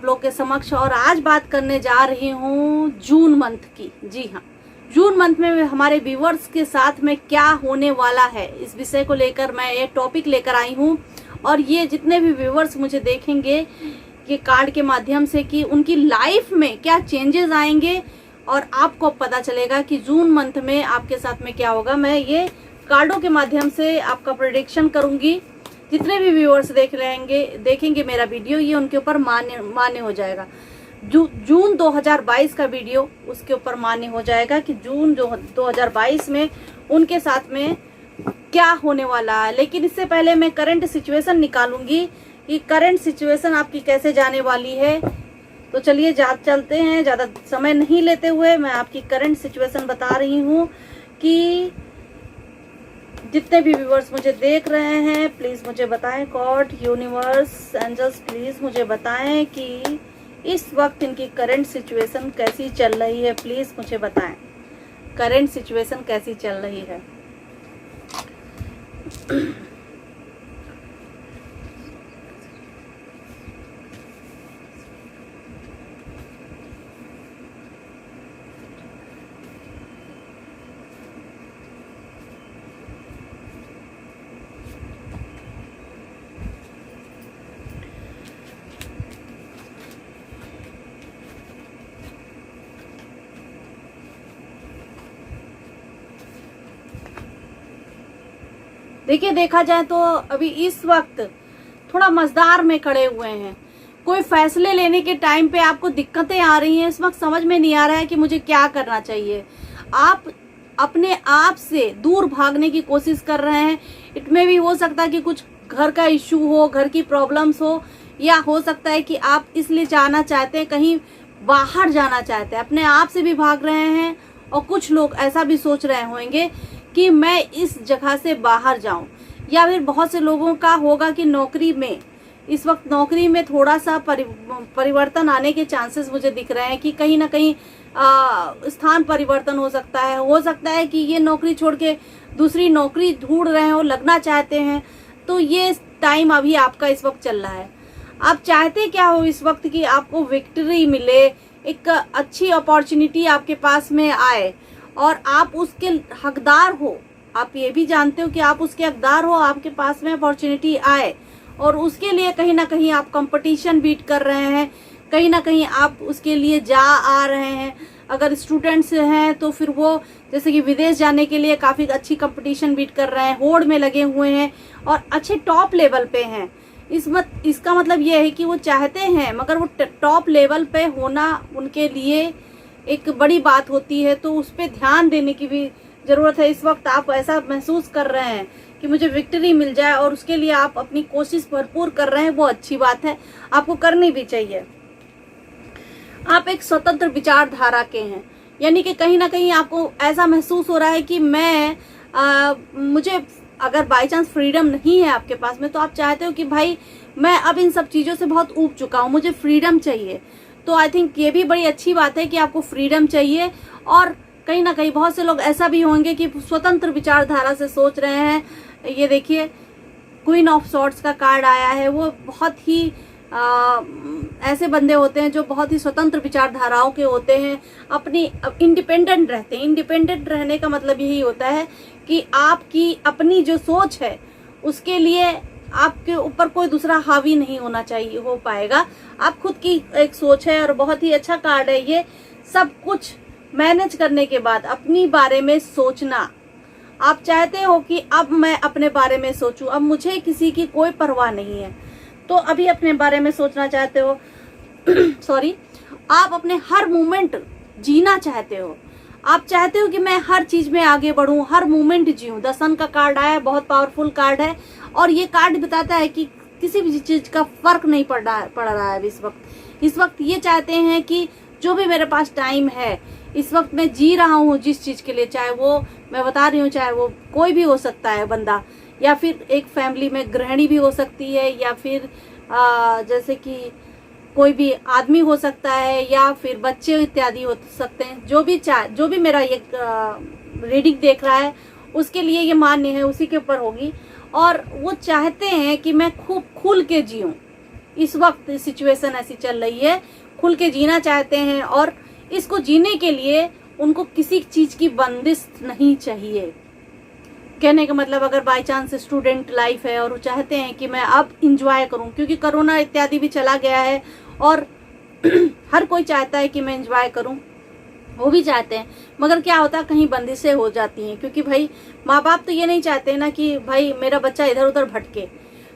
आप लोग के समक्ष। और आज बात करने जा रही हूँ जून मंथ की। जी हाँ, जून मंथ में हमारे व्यूअर्स के साथ में क्या होने वाला है, इस विषय को लेकर मैं एक टॉपिक लेकर आई हूँ। और ये जितने भी व्यूअर्स मुझे देखेंगे ये कार्ड के माध्यम से कि उनकी लाइफ में क्या चेंजेस आएंगे और आपको पता चलेगा कि जून मंथ में आपके साथ में क्या होगा। मैं ये कार्डों के माध्यम से आपका प्रेडिक्शन करूंगी। जितने भी व्यूअर्स देखेंगे मेरा वीडियो, ये उनके ऊपर मान्य हो जाएगा। जून 2022 का वीडियो उसके ऊपर मान्य हो जाएगा कि जून 2022 में उनके साथ में क्या होने वाला है। लेकिन इससे पहले मैं करंट सिचुएशन निकालूंगी कि करंट सिचुएशन आपकी कैसे जाने वाली है। तो चलिए चलते हैं, ज़्यादा समय नहीं लेते हुए मैं आपकी करंट सिचुएशन बता रही हूँ कि जितने भी व्यूअर्स मुझे देख रहे हैं प्लीज़ मुझे बताएं, गॉड, यूनिवर्स, एंजल्स प्लीज़ मुझे बताएं कि इस वक्त इनकी करंट सिचुएशन कैसी चल रही है। प्लीज़ मुझे बताएं करंट सिचुएशन कैसी चल रही है। देखिए, देखा जाए तो अभी इस वक्त थोड़ा मझधार में खड़े हुए हैं। कोई फैसले लेने के टाइम पे आपको दिक्कतें आ रही हैं। इस वक्त समझ में नहीं आ रहा है कि मुझे क्या करना चाहिए। आप अपने आप से दूर भागने की कोशिश कर रहे हैं। इसमें भी हो सकता है कि कुछ घर का इश्यू हो, घर की प्रॉब्लम्स हो, या हो सकता है कि आप इसलिए जाना चाहते हैं, कहीं बाहर जाना चाहते हैं, अपने आप से भी भाग रहे हैं। और कुछ लोग ऐसा भी सोच रहे होंगे कि मैं इस जगह से बाहर जाऊं। या फिर बहुत से लोगों का होगा कि नौकरी में इस वक्त नौकरी में थोड़ा सा परिवर्तन आने के चांसेस मुझे दिख रहे हैं कि कहीं ना कहीं स्थान परिवर्तन हो सकता है। हो सकता है कि ये नौकरी छोड़ के दूसरी नौकरी ढूंढ रहे हो, लगना चाहते हैं। तो ये टाइम अभी आपका इस वक्त चल रहा है। आप चाहते क्या हो इस वक्त कि आपको विक्ट्री मिले, एक अच्छी अपॉर्चुनिटी आपके पास में आए और आप उसके हकदार हो। आप ये भी जानते हो कि आप उसके हकदार हो, आपके पास में अपॉर्चुनिटी आए और उसके लिए कहीं ना कहीं आप कंपटीशन बीट कर रहे हैं, कहीं ना कहीं आप उसके लिए जा आ रहे हैं। अगर स्टूडेंट्स हैं तो फिर वो जैसे कि विदेश जाने के लिए काफ़ी अच्छी कंपटीशन बीट कर रहे हैं, होड़ में लगे हुए हैं और अच्छे टॉप लेवल पे हैं। इसका मतलब ये है कि वो चाहते हैं, मगर वो टॉप लेवल पे होना उनके लिए एक बड़ी बात होती है। तो उस पर ध्यान देने की भी ज़रूरत है। इस वक्त आप ऐसा महसूस कर रहे हैं कि मुझे विक्ट्री मिल जाए और उसके लिए आप अपनी कोशिश भरपूर कर रहे हैं। वो अच्छी बात है, आपको करनी भी चाहिए। आप एक स्वतंत्र विचारधारा के हैं, यानी कि कहीं ना कहीं आपको ऐसा महसूस हो रहा है कि मुझे अगर बाई चांस फ्रीडम नहीं है आपके पास में, तो आप चाहते हो कि भाई मैं अब इन सब चीज़ों से बहुत ऊब चुका हूँ, मुझे फ्रीडम चाहिए। तो आई थिंक ये भी बड़ी अच्छी बात है कि आपको फ्रीडम चाहिए। और कहीं ना कहीं बहुत से लोग ऐसा भी होंगे कि स्वतंत्र विचारधारा से सोच रहे हैं। ये देखिए, क्वीन ऑफ सॉर्ड्स का कार्ड आया है। वो बहुत ही ऐसे बंदे होते हैं जो बहुत ही स्वतंत्र विचारधाराओं के होते हैं, अपनी इंडिपेंडेंट रहते हैं। इंडिपेंडेंट रहने का मतलब यही होता है कि आपकी अपनी जो सोच है उसके लिए आपके ऊपर कोई दूसरा हावी नहीं होना चाहिए, हो पाएगा। आप खुद की एक सोच है और बहुत ही अच्छा कार्ड है ये। सब कुछ मैनेज करने के बाद अपनी बारे में सोचना। आप चाहते हो कि अब मैं अपने बारे में सोचूं, अब मुझे किसी की कोई परवाह नहीं है, तो अभी अपने बारे में सोचना चाहते हो। सॉरी, आप अपने हर मोमेंट जीना चाहते हो। आप चाहते हो कि मैं हर चीज में आगे बढ़ूं, हर मोमेंट जीऊं। द सन का कार्ड आया है, बहुत पावरफुल कार्ड है। और ये कार्ड बताता है कि किसी भी चीज का फर्क नहीं पड़ रहा है इस वक्त ये चाहते हैं कि जो भी मेरे पास टाइम है इस वक्त मैं जी रहा हूँ जिस चीज के लिए, चाहे वो मैं बता रही हूँ, चाहे वो कोई भी हो सकता है बंदा, या फिर एक फैमिली में गृहिणी भी हो सकती है, या फिर जैसे कि कोई भी आदमी हो सकता है, या फिर बच्चे इत्यादि हो सकते हैं। जो भी मेरा ये रीडिंग देख रहा है उसके लिए ये मान्य है, उसी के ऊपर होगी। और वो चाहते हैं कि मैं खूब खुल के जीऊँ। इस वक्त सिचुएशन ऐसी चल रही है, खुल के जीना चाहते हैं और इसको जीने के लिए उनको किसी चीज की बंदिश नहीं चाहिए। कहने का मतलब अगर बाय चांस स्टूडेंट लाइफ है और वो चाहते हैं कि मैं अब इंजॉय करूं, क्योंकि कोरोना इत्यादि भी चला गया है और हर कोई चाहता है कि मैं इंजॉय करूं, वो भी चाहते हैं, मगर क्या होता है कहीं बंदिशें हो जाती हैं, क्योंकि भाई माँ बाप तो ये नहीं चाहते ना कि भाई मेरा बच्चा इधर उधर भटके।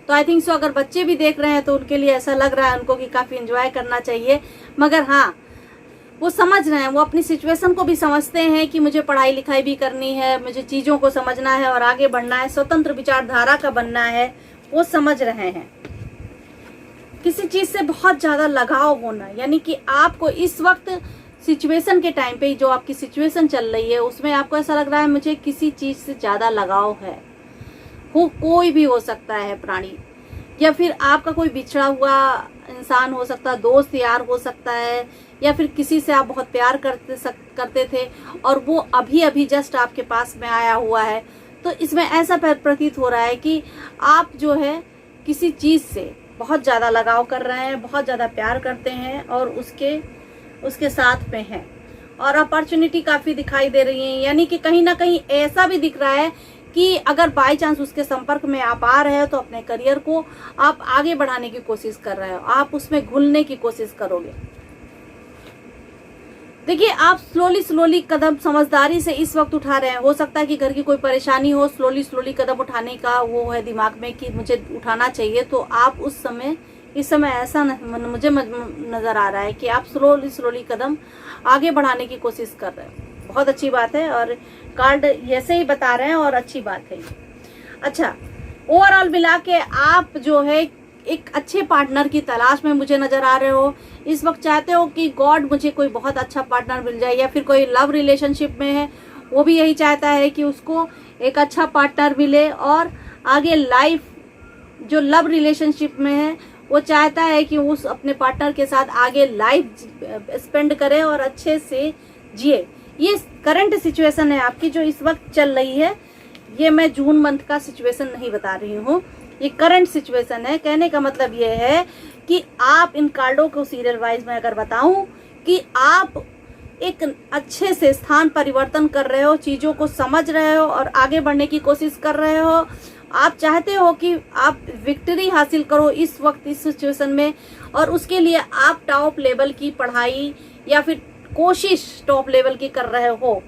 तो आई थिंक सो अगर बच्चे भी देख रहे हैं तो उनके लिए ऐसा लग रहा है उनको कि काफी इंजॉय करना चाहिए, मगर हाँ वो समझ रहे हैं, वो अपनी सिचुएशन को भी समझते हैं कि मुझे पढ़ाई लिखाई भी करनी है, मुझे चीजों को समझना है और आगे बढ़ना है, स्वतंत्र विचारधारा का बनना है, वो समझ रहे हैं। किसी चीज से बहुत ज्यादा लगाव होना, यानी कि आपको इस वक्त सिचुएशन के टाइम पे जो आपकी सिचुएशन चल रही है उसमें आपको ऐसा लग रहा है मुझे किसी चीज से ज्यादा लगाव है। वो कोई भी हो सकता है प्राणी, या फिर आपका कोई बिछड़ा हुआ इंसान हो सकता है, दोस्त यार हो सकता है, या फिर किसी से आप बहुत प्यार करते थे और वो अभी अभी जस्ट आपके पास में आया हुआ है। तो इसमें ऐसा प्रतीत हो रहा है कि आप जो है किसी चीज से बहुत ज्यादा लगाव कर रहे हैं, बहुत ज्यादा प्यार करते हैं और उसके साथ में हैं, और अपॉर्चुनिटी काफी दिखाई दे रही है। यानी कि कहीं ना कहीं ऐसा भी दिख रहा है कि अगर बाय चांस उसके संपर्क में आप आ रहे हो तो अपने करियर को आप आगे बढ़ाने की कोशिश कर रहे हो, आप उसमें घुलने की कोशिश करोगे। देखिए आप स्लोली कदम समझदारी से इस वक्त उठा रहे हैं। हो सकता है कि घर की कोई परेशानी हो, स्लोली कदम उठाने का वो है दिमाग में कि मुझे उठाना चाहिए, तो आप इस समय ऐसा मुझे नजर आ रहा है कि आप स्लोली कदम आगे बढ़ाने की कोशिश कर रहे हैं। बहुत अच्छी बात है और कार्ड ऐसे ही बता रहे हैं और अच्छी बात है। अच्छा, ओवरऑल मिला के आप जो है एक अच्छे पार्टनर की तलाश में मुझे नजर आ रहे हो। इस वक्त चाहते हो कि गॉड मुझे कोई बहुत अच्छा पार्टनर मिल जाए, या फिर कोई लव रिलेशनशिप में है वो भी यही चाहता है कि उसको एक अच्छा पार्टनर मिले और आगे लाइफ जो लव रिलेशनशिप में है वो चाहता है कि उस अपने पार्टनर के साथ आगे लाइफ स्पेंड करे और अच्छे से जिए। ये करंट सिचुएशन है आपकी जो इस वक्त चल रही है। ये मैं जून मंथ का सिचुएशन नहीं बता रही हूँ, ये करंट सिचुएशन है। कहने का मतलब ये है कि आप इन कार्डों को सीरियल वाइज में अगर बताऊं कि आप एक अच्छे से स्थान परिवर्तन कर रहे हो, चीजों को समझ रहे हो और आगे बढ़ने की कोशिश कर रहे हो। आप चाहते हो कि आप विक्ट्री हासिल करो इस वक्त इस सिचुएशन में, और उसके लिए आप टॉप लेवल की पढ़ाई या फिर कोशिश टॉप लेवल की कर रहे हो।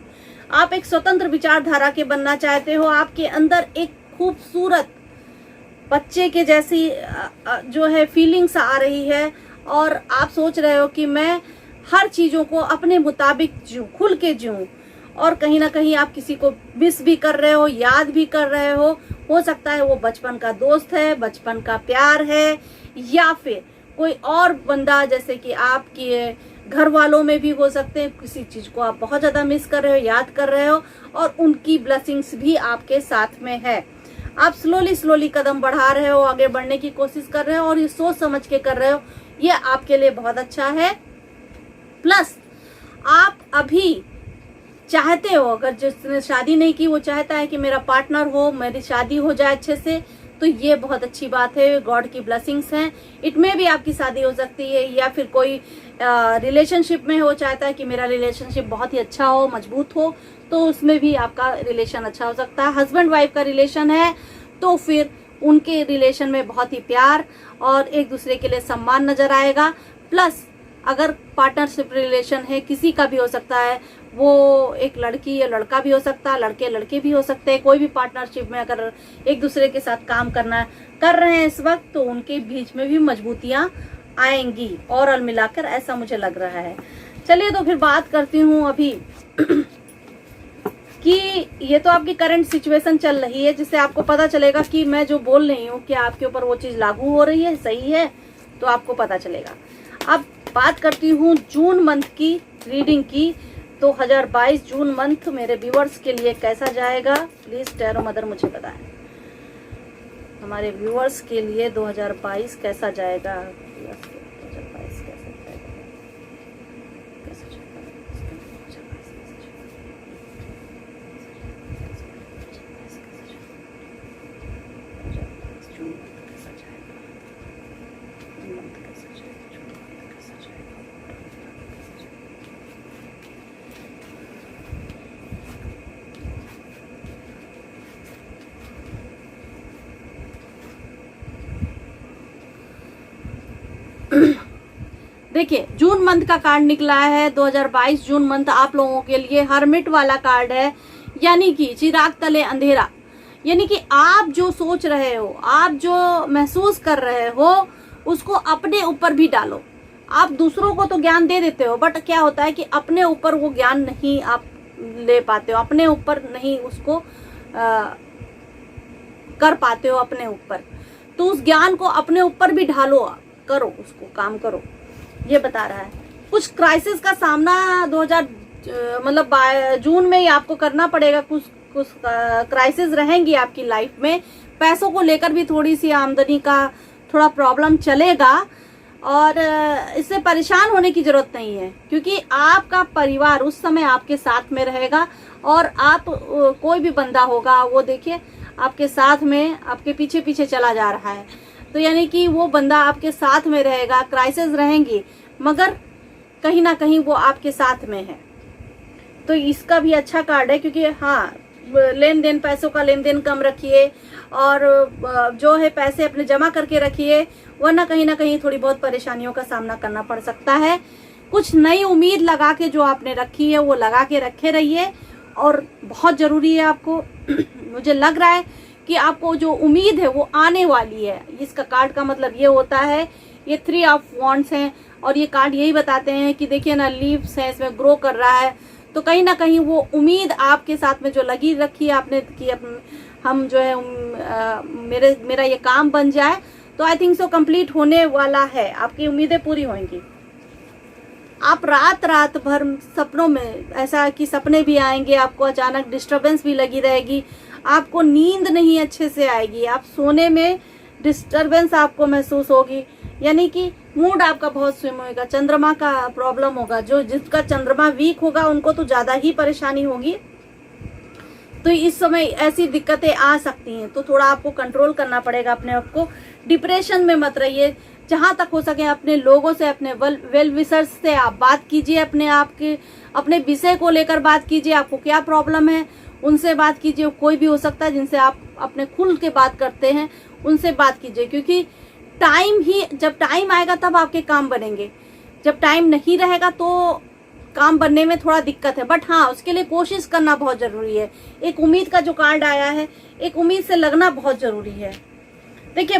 आप एक स्वतंत्र विचारधारा के बनना चाहते हो। आपके अंदर एक खूबसूरत बच्चे के जैसी जो है फीलिंग्स आ रही है और आप सोच रहे हो कि मैं हर चीजों को अपने मुताबिक जीऊं, खुल के जीऊं। और कहीं ना कहीं आप किसी को मिस भी कर रहे हो, याद भी कर रहे हो सकता है वो बचपन का दोस्त है, बचपन का प्यार है, या फिर कोई और बंदा जैसे कि आपके घर वालों में भी हो सकते हैं। किसी चीज को आप बहुत ज्यादा मिस कर रहे हो, याद कर रहे हो और उनकी ब्लेसिंग्स भी आपके साथ में है। आप स्लोली कदम बढ़ा रहे हो, आगे बढ़ने की कोशिश कर रहे हो और ये सोच समझ के कर रहे हो। ये आपके लिए बहुत अच्छा है। प्लस आप अभी चाहते हो, अगर जिसने शादी नहीं की वो चाहता है कि मेरा पार्टनर हो, मेरी शादी हो जाए अच्छे से, तो ये बहुत अच्छी बात है। गॉड की ब्लेसिंग्स हैं। इट में भी आपकी शादी हो सकती है, या फिर कोई रिलेशनशिप में हो, चाहता है कि मेरा रिलेशनशिप बहुत ही अच्छा हो, मजबूत हो, तो उसमें भी आपका रिलेशन अच्छा हो सकता है। हस्बैंड वाइफ का रिलेशन है तो फिर उनके रिलेशन में बहुत ही प्यार और एक दूसरे के लिए सम्मान नजर आएगा। प्लस अगर पार्टनरशिप रिलेशन है, किसी का भी हो सकता है, वो एक लड़की या लड़का भी हो सकता है, लड़के लड़के भी हो सकते हैं। कोई भी पार्टनरशिप में अगर एक दूसरे के साथ काम कर रहे हैं इस वक्त, तो उनके बीच में भी मजबूतियां आएंगी। ओवरऑल मिलाकर ऐसा मुझे लग रहा है। चलिए तो फिर बात करती हूँ अभी कि ये तो आपकी करंट सिचुएशन चल रही है, जिससे आपको पता चलेगा कि मैं जो बोल रही हूँ कि आपके ऊपर वो चीज लागू हो रही है, सही है, तो आपको पता चलेगा। अब बात करती हूँ जून मंथ की रीडिंग की। 2022 जून मंथ मेरे व्यूअर्स के लिए कैसा जाएगा, प्लीज टैरो मदर मुझे बताएं। हमारे व्यूअर्स के लिए 2022 कैसा जाएगा, 2022 कैसा जाएगा, कैसा जाएगा, जून कैसा जाएगा, देखिए जून मंथ का कार्ड निकला है 2022 जून मंथ आप लोगों के लिए हर्मिट वाला कार्ड है, यानी कि चिराग तले अंधेरा। यानी कि आप जो सोच रहे हो, आप जो महसूस कर रहे हो, उसको अपने ऊपर भी डालो। आप दूसरों को तो ज्ञान दे देते हो, बट क्या होता है कि अपने ऊपर वो ज्ञान नहीं आप ले पाते हो, अपने ऊपर नहीं उसको कर पाते हो अपने ऊपर। तो उस ज्ञान को अपने ऊपर भी ढालो, करो उसको, काम करो, ये बता रहा है। कुछ क्राइसिस का सामना 2000 मतलब जून में ही आपको करना पड़ेगा। कुछ क्राइसिस रहेंगी आपकी लाइफ में। पैसों को लेकर भी थोड़ी सी आमदनी का थोड़ा प्रॉब्लम चलेगा, और इससे परेशान होने की जरूरत नहीं है, क्योंकि आपका परिवार उस समय आपके साथ में रहेगा। और आप कोई भी बंदा होगा वो देखिए आपके साथ में, आपके पीछे पीछे चला जा रहा है, तो यानी कि वो बंदा आपके साथ में रहेगा। क्राइसिस रहेंगी मगर कहीं ना कहीं वो आपके साथ में है। तो इसका भी अच्छा कार्ड है, क्योंकि हाँ, लेन देन, पैसों का लेन देन कम रखिए, और जो है पैसे अपने जमा करके रखिए, वरना कहीं ना कहीं थोड़ी बहुत परेशानियों का सामना करना पड़ सकता है। कुछ नई उम्मीद लगा के जो आपने रखी है वो लगा के रखे रहिए, और बहुत जरूरी है आपको मुझे लग रहा है कि आपको जो उम्मीद है वो आने वाली है। इसका कार्ड का मतलब ये होता है, ये 3 ऑफ वॉन्ड्स हैं, और ये कार्ड यही बताते हैं कि देखिए ना, लीव्स है, इसमें ग्रो कर रहा है। तो कहीं ना कहीं वो उम्मीद आपके साथ में जो लगी रखी है आपने कि हम जो है मेरा ये काम बन जाए, तो आई थिंक सो कंप्लीट होने वाला है। आपकी उम्मीदें पूरी होंगी। आप रात भर सपनों में, ऐसा कि सपने भी आएंगे, आपको अचानक डिस्टरबेंस भी लगी रहेगी, आपको नींद नहीं अच्छे से आएगी, आप सोने में डिस्टरबेंस आपको महसूस होगी, यानी कि मूड आपका बहुत स्विम होगा। चंद्रमा का प्रॉब्लम होगा, जो जिसका चंद्रमा वीक होगा उनको तो ज्यादा ही परेशानी होगी। तो इस समय ऐसी दिक्कतें आ सकती हैं, तो थोड़ा आपको कंट्रोल करना पड़ेगा अपने आप को। डिप्रेशन में मत रहिए, जहां तक हो सके अपने लोगों से, अपने वेल विशर्स से आप बात कीजिए, अपने विषय को लेकर बात कीजिए। आपको क्या प्रॉब्लम है उनसे बात कीजिए। कोई भी हो सकता है जिनसे आप अपने खुल के बात करते हैं, उनसे बात कीजिए, क्योंकि जब टाइम आएगा तब आपके काम बनेंगे। जब टाइम नहीं रहेगा तो काम बनने में थोड़ा दिक्कत है, बट हाँ, उसके लिए कोशिश करना बहुत जरूरी है। एक उम्मीद का जो कार्ड आया है, एक उम्मीद से लगना बहुत जरूरी है। देखिए,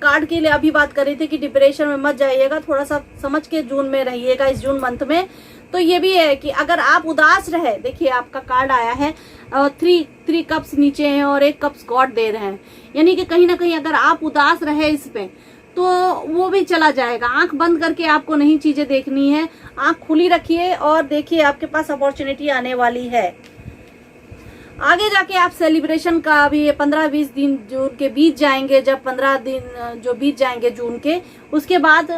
कार्ड के लिए अभी बात कर रही थी कि डिप्रेशन में मत जाइएगा, थोड़ा सा समझ के जून में रहिएगा, इस जून मंथ में। तो ये भी है कि अगर आप उदास रहे, देखिए आपका कार्ड आया है 3 कप्स नीचे हैं और 1 कप्स गॉड दे रहे हैं, यानी कि कहीं ना कहीं अगर आप उदास रहे इसमें, तो वो भी चला जाएगा। आंख बंद करके आपको नहीं चीजें देखनी है, आंख खुली रखिए और देखिए आपके पास अपॉर्चुनिटी आने वाली है। आगे जाके आप सेलिब्रेशन का भी 15-20 दिन जून के बीत जाएंगे। जब 15 दिन जो बीत जाएंगे जून के, उसके बाद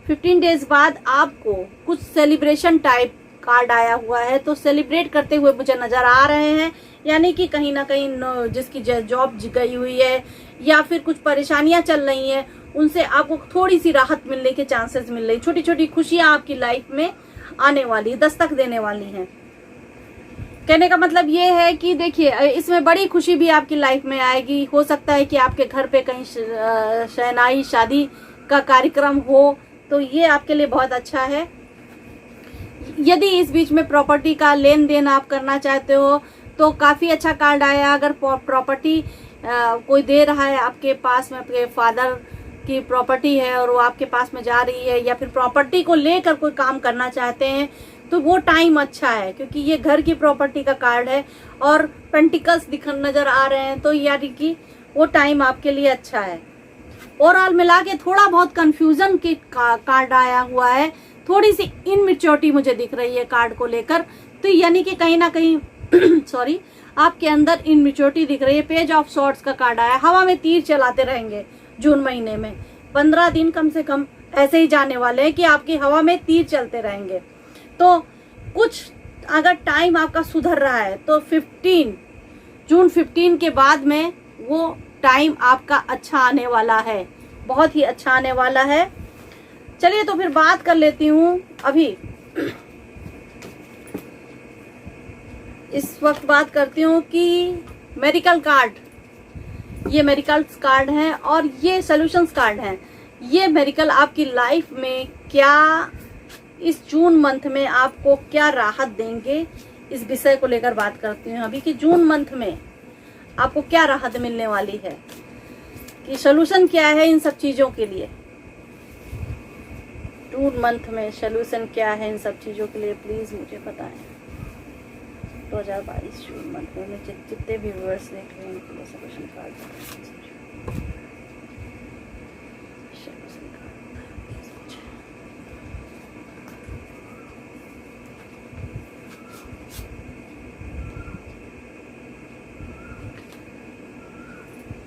15 डेज बाद आपको कुछ सेलिब्रेशन टाइप कार्ड आया हुआ है, तो सेलिब्रेट करते हुए मुझे नजर आ रहे हैं। यानी कि कहीं ना कहीं जिसकी जॉब गई हुई है या फिर कुछ परेशानियां चल रही हैं, उनसे आपको थोड़ी सी राहत मिलने के चांसेस मिल रही। छोटी छोटी खुशियां आपकी लाइफ में आने वाली, दस्तक देने वाली हैं। कहने का मतलब ये है कि देखिए, इसमें बड़ी खुशी भी आपकी लाइफ में आएगी। हो सकता है कि आपके घर पे कहीं शहनाई, शादी का कार्यक्रम हो, तो ये आपके लिए बहुत अच्छा है। यदि इस बीच में प्रॉपर्टी का लेन देन आप करना चाहते हो तो काफी अच्छा कार्ड आया। अगर प्रॉपर्टी कोई दे रहा है आपके पास में, आपके फादर की प्रॉपर्टी है और वो आपके पास में जा रही है, या फिर प्रॉपर्टी को लेकर कोई काम करना चाहते हैं, तो वो टाइम अच्छा है, क्योंकि ये घर की प्रॉपर्टी का कार्ड है और पेंटिकल्स नजर आ रहे हैं, तो यानी कि वो टाइम आपके लिए अच्छा है। ओवरऑल मिला के थोड़ा बहुत कंफ्यूजन की कार्ड आया हुआ है, थोड़ी सी इनमेच्योरिटी मुझे दिख रही है कार्ड को लेकर, तो यानी कि कहीं ना कहीं सॉरी, आपके अंदर इनमेच्योरिटी दिख रही है। पेज ऑफ सॉर्ड्स का कार्ड आया। हवा में तीर चलाते रहेंगे जून महीने में, 15 दिन कम से कम ऐसे ही जाने वाले हैं कि आपकी हवा में तीर चलते रहेंगे। तो कुछ अगर टाइम आपका सुधर रहा है तो जून 15 के बाद में वो टाइम आपका अच्छा आने वाला है, बहुत ही अच्छा आने वाला है। चलिए तो फिर बात कर लेती हूँ। अभी इस वक्त बात करती हूँ कि मेरिकल कार्ड, ये मेरिकल्स कार्ड हैं और ये सॉल्यूशंस कार्ड हैं। ये मेरिकल आपकी लाइफ में क्या इस जून मंथ में आपको क्या राहत देंगे, इस विषय को लेकर बात करती हूँ अभी कि जून मंथ में आपको क्या राहत मिलने वाली है, कि सोल्यूशन क्या है इन सब चीज़ों के लिए। जून मंथ में सोल्यूशन क्या है इन सब चीज़ों के लिए, प्लीज़ मुझे बताएं। 2022 जून मंथ में जितने भी व्यूअर्स देख रहे हैं उनके लिए सोल्यूशन कार्ड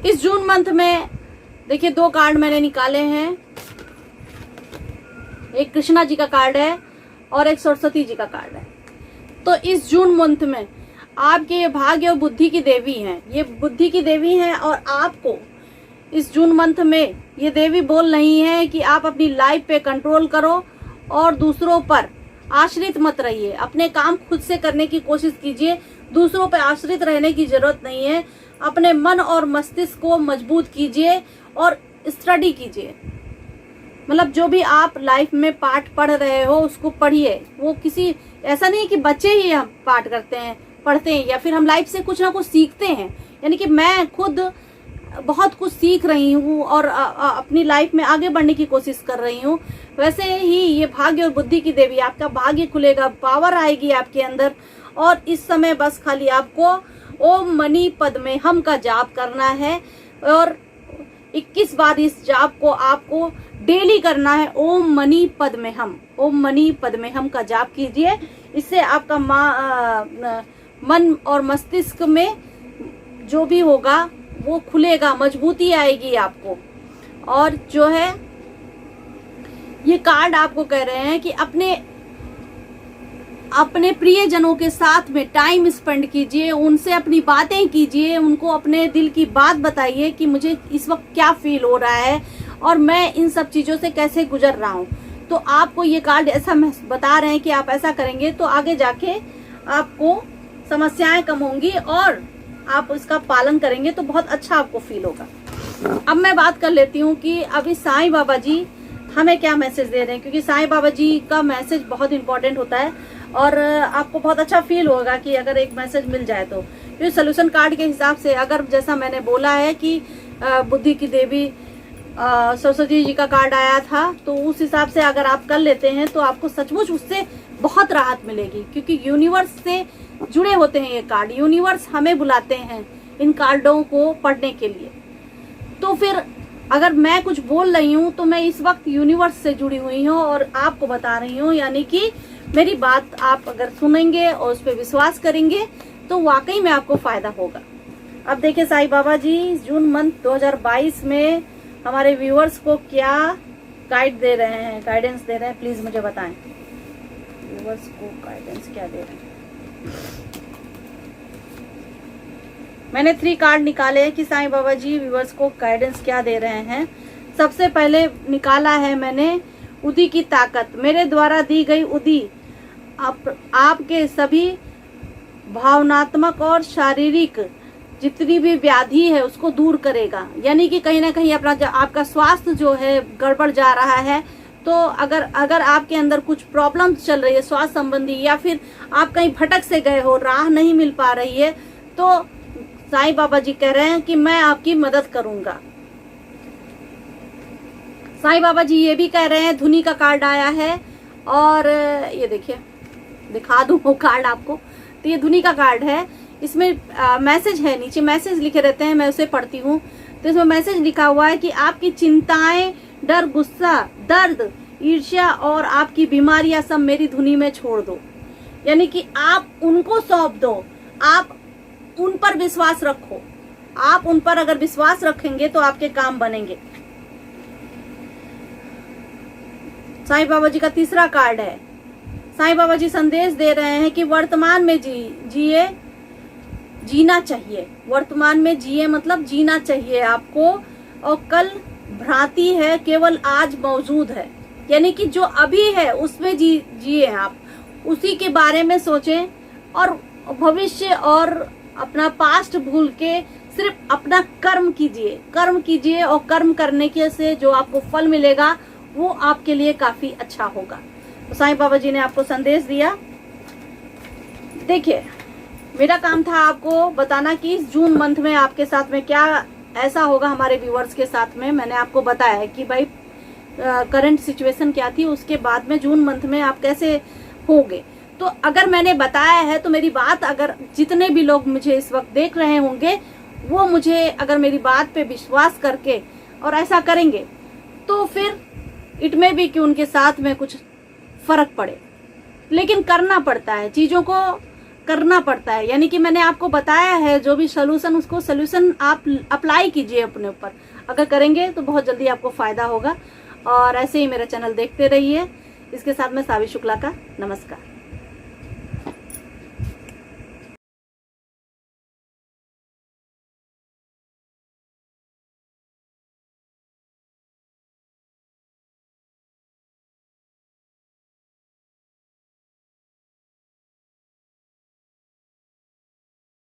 इस जून मंथ में देखिए 2 कार्ड मैंने निकाले हैं। एक कृष्णा जी का कार्ड है और एक सरस्वती जी का कार्ड है। तो इस जून मंथ में आपके ये भाग्य और बुद्धि की देवी हैं, ये बुद्धि की देवी हैं और आपको इस जून मंथ में ये देवी बोल रही है कि आप अपनी लाइफ पे कंट्रोल करो और दूसरों पर आश्रित मत रहिए। अपने काम खुद से करने की कोशिश कीजिए, दूसरों पर आश्रित रहने की जरूरत नहीं है। अपने मन और मस्तिष्क को मजबूत कीजिए और स्टडी कीजिए। मतलब जो भी आप लाइफ में पाठ पढ़ रहे हो उसको पढ़िए। वो किसी ऐसा नहीं कि बच्चे ही हम पाठ करते हैं, पढ़ते हैं, या फिर हम लाइफ से कुछ ना कुछ सीखते हैं। यानी कि मैं खुद बहुत कुछ सीख रही हूँ और अपनी लाइफ में आगे बढ़ने की कोशिश कर रही हूँ। वैसे ही ये भाग्य और बुद्धि की देवी, आपका भाग्य खुलेगा, पावर आएगी आपके अंदर। और इस समय बस खाली आपको ओम मनी पद्मे हम का जाप करना है और 21 बार इस जाप को आपको डेली करना है। ओम मनी पद्मे हम, ओम मनी पद्मे हम का जाप कीजिए। इससे आपका मन और मस्तिष्क में जो भी होगा वो खुलेगा, मजबूती आएगी आपको। और जो है ये कार्ड आपको कह रहे हैं कि अपने प्रियजनों के साथ में टाइम स्पेंड कीजिए, उनसे अपनी बातें कीजिए, उनको अपने दिल की बात बताइए कि मुझे इस वक्त क्या फील हो रहा है और मैं इन सब चीज़ों से कैसे गुजर रहा हूँ। तो आपको ये कार्ड ऐसा बता रहे हैं कि आप ऐसा करेंगे तो आगे जाके आपको समस्याएं कम होंगी और आप इसका पालन करेंगे तो बहुत अच्छा आपको फील होगा। अब मैं बात कर लेती हूँ कि अभी साईं बाबा जी हमें क्या मैसेज दे रहे हैं, क्योंकि साईं बाबा जी का मैसेज बहुत इंपॉर्टेंट होता है और आपको बहुत अच्छा फील होगा कि अगर एक मैसेज मिल जाए तो। ये सोल्यूशन कार्ड के हिसाब से अगर जैसा मैंने बोला है कि बुद्धि की देवी सरस्वती जी का कार्ड आया था, तो उस हिसाब से अगर आप कर लेते हैं तो आपको सचमुच उससे बहुत राहत मिलेगी, क्योंकि यूनिवर्स से जुड़े होते हैं ये कार्ड। यूनिवर्स हमें बुलाते हैं इन कार्डों को पढ़ने के लिए। तो फिर अगर मैं कुछ बोल रही हूँ तो मैं इस वक्त यूनिवर्स से जुड़ी हुई हूँ और आपको बता रही हूँ, यानी कि मेरी बात आप अगर सुनेंगे और उस पर विश्वास करेंगे तो वाकई में आपको फायदा होगा। अब देखिए साईं बाबा जी जून मंथ 2022 में हमारे व्यूअर्स को क्या गाइड दे रहे हैं, गाइडेंस दे रहे हैं, प्लीज मुझे बताएं। व्यूअर्स को गाइडेंस क्या दे रहे हैं? मैंने 3 कार्ड निकाले हैं कि साईं बाबा जी व्यूअर्स को गाइडेंस क्या दे रहे हैं। सबसे पहले निकाला है मैंने उदी की ताकत। मेरे द्वारा दी गई उदी आपके सभी भावनात्मक और शारीरिक जितनी भी व्याधि है उसको दूर करेगा। यानी कि कहीं ना कहीं आपका स्वास्थ्य जो है गड़बड़ जा रहा है, तो अगर आपके अंदर कुछ प्रॉब्लम चल रही है स्वास्थ्य संबंधी, या फिर आप कहीं भटक से गए हो, राह नहीं मिल पा रही है, तो साईं बाबा जी कह रहे हैं कि मैं आपकी मदद करूंगा। साईं बाबा जी ये भी कह रहे हैं, धुनी का कार्ड आया है और ये देखिए दिखा दूं वो कार्ड आपको। तो ये धुनी का कार्ड है, इसमें मैसेज है, नीचे मैसेज लिखे रहते हैं, मैं उसे पढ़ती हूँ। तो इसमें मैसेज लिखा हुआ है कि आपकी चिंताएं, डर, गुस्सा, दर्द, ईर्ष्या और आपकी बीमारियां सब मेरी धुनी में छोड़ दो। यानी कि आप उनको सौंप दो, आप उन पर विश्वास रखो। आप उन पर अगर विश्वास रखेंगे तो आपके काम बनेंगे। साईं बाबा जी का तीसरा कार्ड है। साईं बाबा जी संदेश दे रहे हैं कि वर्तमान में जीना चाहिए। वर्तमान में जिए मतलब जीना चाहिए आपको, और कल भ्रांति है, केवल आज मौजूद है। यानी कि जो अभी है उसमें जिए आप, उसी के बारे में सोचें और भविष्य और अपना पास्ट भूल के सिर्फ अपना कर्म कीजिए और कर्म करने के से जो आपको फल मिलेगा वो आपके लिए काफी अच्छा होगा। साईं बाबा जी ने आपको संदेश दिया। देखिए, मेरा काम था आपको बताना कि इस जून मंथ में आपके साथ में क्या ऐसा होगा, हमारे व्यूअर्स के साथ में। मैंने आपको बताया कि भाई करंट सिचुएशन क्या थी, उसके बाद में जून मंथ में आप कैसे होगे। तो अगर मैंने बताया है तो मेरी बात, अगर जितने भी लोग मुझे इस वक्त देख रहे होंगे वो मुझे अगर मेरी बात पे विश्वास करके और ऐसा करेंगे तो फिर इट में भी कि उनके साथ में कुछ फर्क पड़े। लेकिन करना पड़ता है, चीज़ों को करना पड़ता है। यानी कि मैंने आपको बताया है जो भी सोल्यूशन, उसको सोल्यूशन आप अप्लाई कीजिए अपने ऊपर। अगर करेंगे तो बहुत जल्दी आपको फ़ायदा होगा। और ऐसे ही मेरा चैनल देखते रहिए। इसके साथ में सावी शुक्ला का नमस्कार।